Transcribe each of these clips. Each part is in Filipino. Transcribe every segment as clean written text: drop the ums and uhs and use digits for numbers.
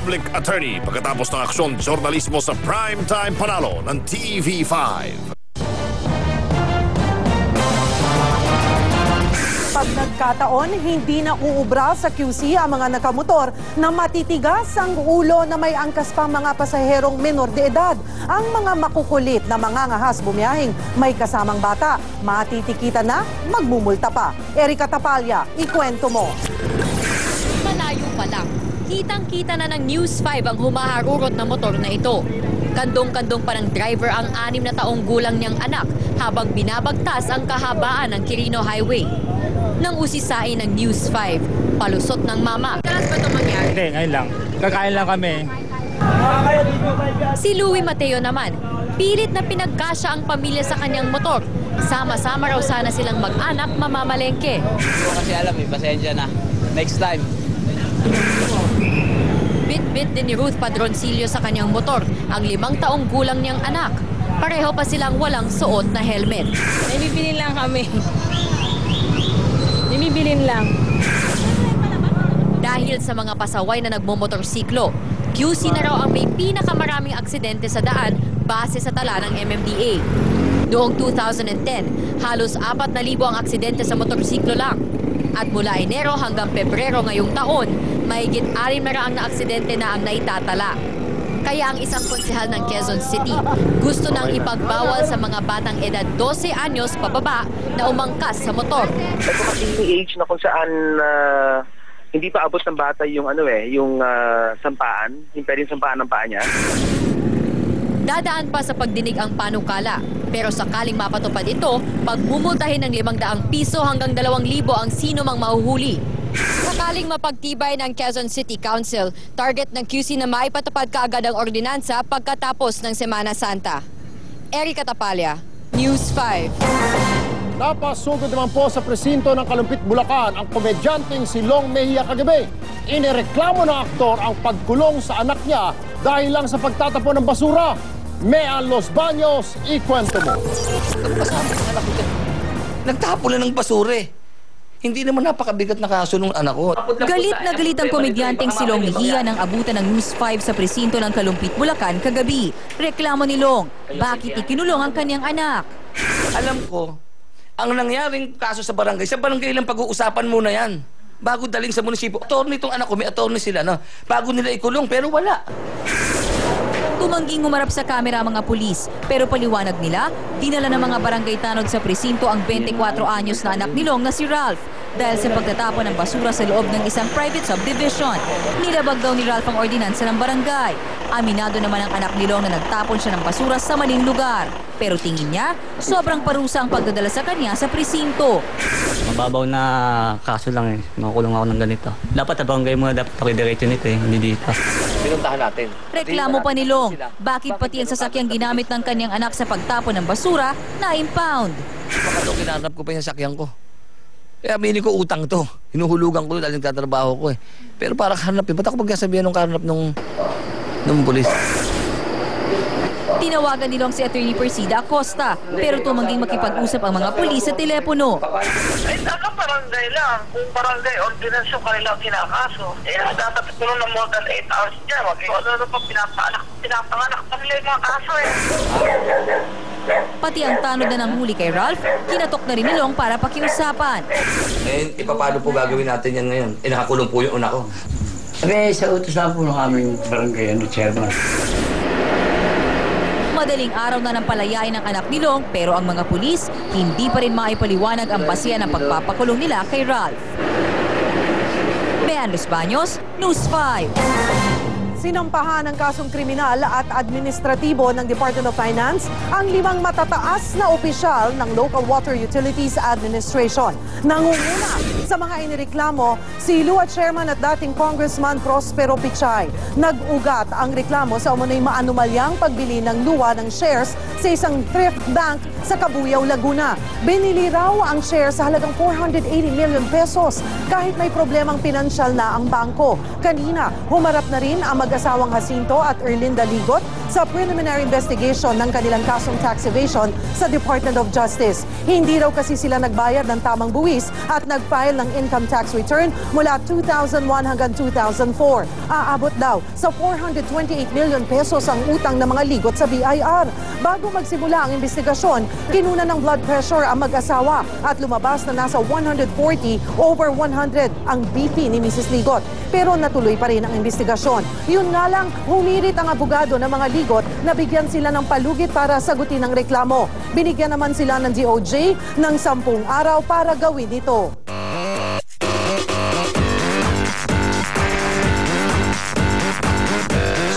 Public Attorney pagkatapos ng aksyon journalismo sa primetime panalo ng TV5. Pag nagkataon, hindi na uubra sa QC ang mga nakamotor na matitigas ang ulo na may angkas pang mga pasaherong menor de edad. Ang mga makukulit na mangangahas bumiyahing may kasamang bata, matitikita na, magmumulta pa. Erika Tapalya, ikwento mo. Malayo pa lang, kitang-kita na ng News 5 ang humaharurot na motor na ito. Kandong-kandong pa ng driver ang 6 na taong gulang niyang anak habang binabagtas ang kahabaan ng Quirino Highway. Nang usisain ng News 5, palusot ng mama. Kalas ba ito mangyari? Hindi, ngayon lang. Kakain lang kami. Si Louie Mateo naman, pilit na pinagkasya ang pamilya sa kanyang motor. Sama-sama raw sana silang mag-anak mamamalengke. Hindi ko kasi alam pasensya na. Next time. Bit-bit din ni Ruth Padroncillo sa kanyang motor ang 5 taong gulang niyang anak. Pareho pa silang walang suot na helmet. Bibili lang kami. Binibilin lang. Dahil sa mga pasaway na nagmomotorsiklo, QC na raw ang may pinakamaraming aksidente sa daan base sa tala ng MMDA. Noong 2010, halos 4,000 ang aksidente sa motorsiklo lang. At mula Enero hanggang Pebrero ngayong taon, mahigit 6 na aksidente na ang naitatala. Kaya ang isang konsehal ng Quezon City gusto nang ipagbawal sa mga batang edad 12 anyos pababa na umangkas sa motor. Ito kasi yung age na kung saan hindi pa abot ng bata yung sampaan, yung pwedeng sampaan ng paa niya. Dadaan pa sa pagdinig ang panukala. Pero sakaling mapatupad ito, pagmumultahin ng 500 piso hanggang 2,000 ang sino mang mahuhuli. Sakaling mapagtibay ng Quezon City Council, target ng QC na maipatupad kaagad ang ordinansa pagkatapos ng Semana Santa. Erika Tapalya, News 5. Napasugod naman po sa presinto ng Kalumpit, Bulacan ang komedyanteng si Long Mejia kagabi. Inireklamo ng aktor ang pagkulong sa anak niya dahil lang sa pagtatapon ng basura. Mean Los Baños, ikwento mo. Nagtapo lang ng basura eh. Hindi naman napakabigat na kaso nung anak ko. Galit na galit ang komedyanteng si Long Mejia nang abutan ng News 5 sa presinto ng Kalumpit, Bulacan kagabi. Reklamo ni Long, bakit ikinulong ang kanyang anak? Alam ko, ang nangyaring kaso sa barangay lang pag-uusapan muna yan. Bago daling sa munisipyo. Attorney itong anak ko, may attorney sila, no? Bago nila ikulong, pero wala. Tumangging humarap sa kamera ang mga pulis, pero paliwanag nila, dinala ng mga barangay tanod sa presinto ang 24 anyos na anak ni Long na si Ralph. Dahil sa pagtatapon ng basura sa loob ng isang private subdivision. Nilabag daw ni Ralph ang ordinansa ng barangay. Aminado naman ang anak ni Long na nagtapon siya ng basura sa maling lugar. Pero tingin niya, sobrang parusa ang pagdadala sa kanya sa presinto. Mababaw na kaso lang eh. Makukulong ako ng ganito. Dapat sa barangay mo na dapat pakidiretso nito eh. Hindi dito. Pinuntahan natin. Reklamo pa ni Long, bakit pati ang sasakyang ginamit ng kanyang anak sa pagtapon ng basura na impound. Baka daw kinarap ko pa yung sasakyan ko. Kaya aminin ko utang to. Hinuhulugan ko dahil nagtatrabaho ko eh. Pero para kahanap eh. Ba't ako magkasabihan ng kahanap nung pulis? Tinawagan ni Long si Attorney Persida Acosta, pero tumangging makipag-usap ang mga pulis sa telepono. Ay, barangay lang. Kung barangay, ordinance yung kanilang kinakaso. Eh, dapat tulong ng more than 8 hours dyan. Ano pa pinapanganak pa nila yung mga kaso eh. Pati ang tanod na nanghuli kay Ralph, kinatok na rin ni Long para pakiusapan. Eh, paano po gagawin natin yan ngayon? Eh, nakakulong po yung una ko. Sa utos lang po ng aming barangay chairman. Madaling araw na nang palayain ng anak ni Long, pero ang mga pulis hindi pa rin maipaliwanag ang pasiya ng pagpapakulong nila kay Ralph. Mean Los Baños, News 5. Sinampahan ng kasong kriminal at administratibo ng Department of Finance ang 5 matataas na opisyal ng Local Water Utilities Administration. Nangunguna sa mga inireklamo si LUA Chairman at dating Congressman Prospero Pichay. Nag-ugat ang reklamo sa umunay maanumalyang pagbili ng LUA ng shares sa isang thrift bank sa Cabuyao, Laguna. Binili raw ang share sa halagang 480 million pesos kahit may problemang pinansyal na ang bangko. Kanina, humarap na rin ang mag-asawang Jacinto at Erlinda Ligot sa preliminary investigation ng kanilang kasong tax evasion sa Department of Justice. Hindi raw kasi sila nagbayad ng tamang buwis at nag-file ng income tax return mula 2001 hanggang 2004. Aabot daw sa 428 million pesos ang utang ng mga ligot sa BIR. Bago magsimula ang investigasyon, kinuna ng blood pressure ang mag-asawa at lumabas na nasa 140/100 ang BP ni Mrs. Ligot. Pero natuloy pa rin ang investigasyon. Yun nga lang, humirit ang abogado ng mga ligot na bigyan sila ng palugit para sagutin ang reklamo. Binigyan naman sila ng DOJ ng 10 araw para gawin ito.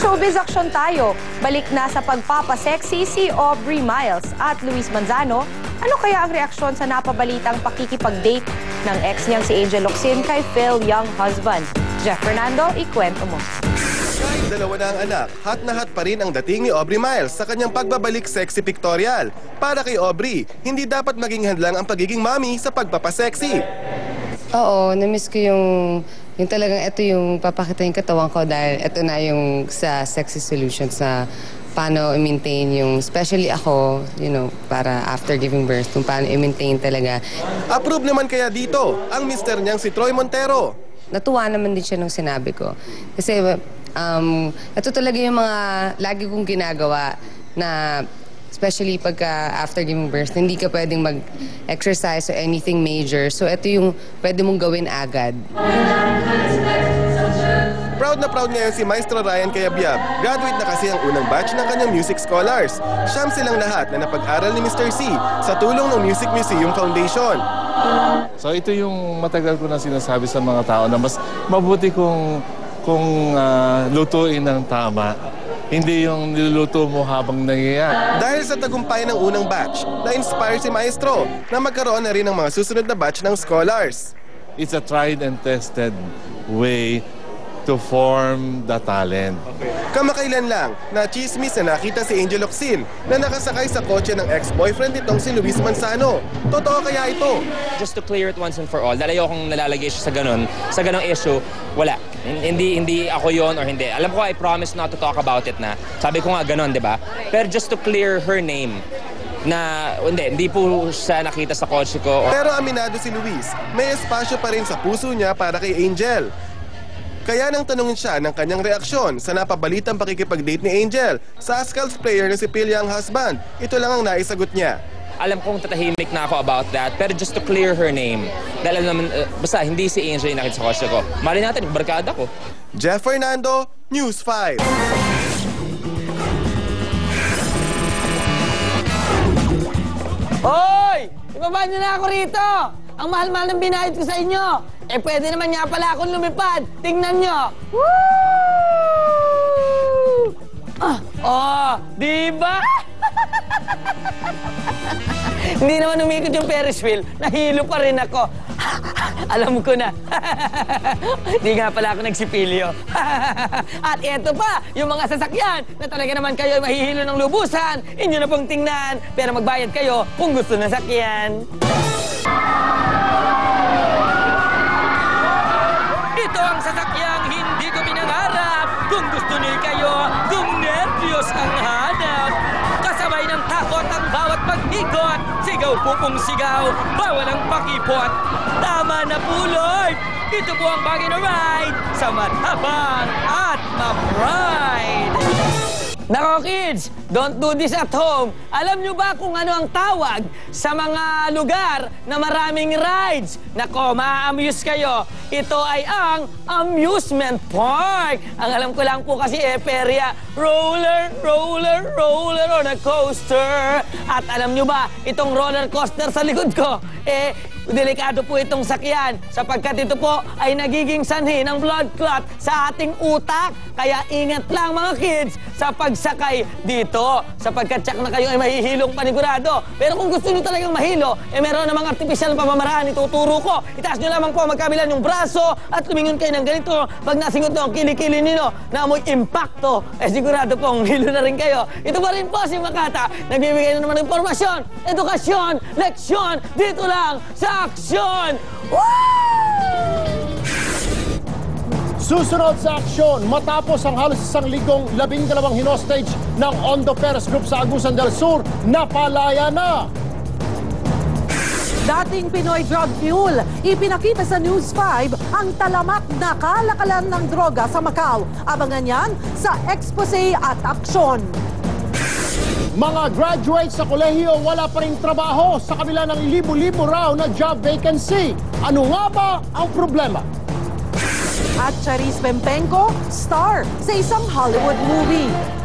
Showbiz action tayo. Balik na sa pagpapasexy si Aubrey Miles at Luis Manzano. Ano kaya ang reaksyon sa napabalitang pakikipag-date ng ex niyang si Angel Locsin kay Phil Young husband? Jeff Fernando, ikwento mo. Kahit dalawa na ang anak, hot na hot pa rin ang dating ni Aubrey Miles sa kanyang pagbabalik sexy pictorial. Para kay Aubrey, hindi dapat maging hadlang ang pagiging mommy sa pagpapasexy. Oo, na-miss ko yung talagang ito yung papakita yung katawan ko dahil ito na yung sa Sexy Solutions na paano i-maintain yung, especially ako, para after giving birth, kung paano i-maintain talaga. Approve naman kaya dito ang mister niyang si Troy Montero. Natuwa naman din siya nung sinabi ko. Kasi ito talaga yung mga lagi kong ginagawa na especially pagka after giving birth, hindi ka pwedeng mag-exercise or anything major. So ito yung pwede mong gawin agad. Proud na proud ngayon si Maestro Ryan Cayabyab. Graduate na kasi ang unang batch ng kanyang music scholars. Siyam silang lahat na napag-aral ni Mr. C sa tulong ng Music Museum Foundation. So ito yung matagal ko na sinasabi sa mga tao na mas mabuti kung lutuin ng tama. Hindi yung niluluto mo habang nangyayari. Dahil sa tagumpay ng unang batch, na-inspire si Maestro na magkaroon na rin ng mga susunod na batch ng scholars. It's a tried and tested way to form the talent. Kamakailan lang, na-chismis na nakita si Angel Locsin na nakasakay sa kotse ng ex-boyfriend nitong si Luis Manzano. Totoo kaya ito? Just to clear it once and for all, dahil ayokong nalalagay siya sa ganong issue, wala. Hindi ako yon or hindi. Alam ko, I promise not to talk about it na. Sabi ko nga ganon, di ba? Pero just to clear her name, na hindi po siya nakita sa kotse ko. Pero aminado si Luis, may espasyo pa rin sa puso niya para kay Angel. Kaya nang tanungin siya ng kanyang reaksyon sa napabalitang pakikipag-date ni Angel sa Ascal's player na si Phil Young husband, ito lang ang naisagot niya. Alam kong tatahimik na ako about that, pero just to clear her name. Dahil naman, basta hindi si Angel yung nakita sa kotse ko. Mali natin, barkada ko. Jeff Fernando, News 5. Hoy! Ibaba niyo na ako rito! Ang mahal-mahal ng binayad ko sa inyo! Eh, pwede naman nga pala akong lumipad! Tingnan nyo! Woo! Diba? Hindi naman umikot yung Ferris wheel, nahilo pa rin ako. Alam ko na. Hindi nga pala ako nagsipilyo. At eto pa, yung mga sasakyan na talaga naman kayo mahihilo ng lubusan, inyo na pong tingnan. Pero magbayad kayo kung gusto na sakyan. Ito ang sasakyang hindi ko pinangarap. Kung gusto niyo kayo, kung nervyos ang hanap. Kasabay ng takot ang bawat pag-ikot. Sigaw pupong sigaw, bawal ang pakipot. Tama na po, Lord! Ito po ang bagay na ride sa matapang at ma-pride. Nako kids, don't do this at home. Alam nyo ba kung ano ang tawag sa mga lugar na maraming rides? Nako, ma-amuse kayo. Ito ay ang amusement park. Ang alam ko lang po kasi perya, roller, roller, roller on a coaster. At alam nyo ba, itong roller coaster sa likod ko, delikado po itong sakyan sapagkat ito po ay nagiging sanhi ng blood clot sa ating utak. Kaya ingat lang mga kids sa pagsakay dito sapagkat tsak na kayo ay mahihilong panigurado. Pero kung gusto nyo talagang mahilo, meron namang artificial na pamamaraan, ituturo ko. Itaas nyo lamang po magkabilan yung braso at lumingon kayo ng ganito. Pag nasingot nyo ang kilikili nyo na amoy impacto, sigurado pong hilo na rin kayo. Ito pa rin po si Makata. Nagbibigay na naman ng impormasyon, edukasyon, leksyon, dito lang sa Aksyon! Susunod sa aksyon, matapos ang halos isang linggong 12 hinostage ng Ondo Perez Group sa Agusan del Sur, napalaya na. Dating Pinoy drug mule, ipinakita sa News 5 ang talamak na kalakalan ng droga sa Macau. Abangan yan sa expose at aksyon. Mga graduates sa kolehiyo wala pa rin trabaho sa kabila ng libo-libo raw na job vacancy. Ano nga ba ang problema? At Charis Pempenko, star sa isang Hollywood movie.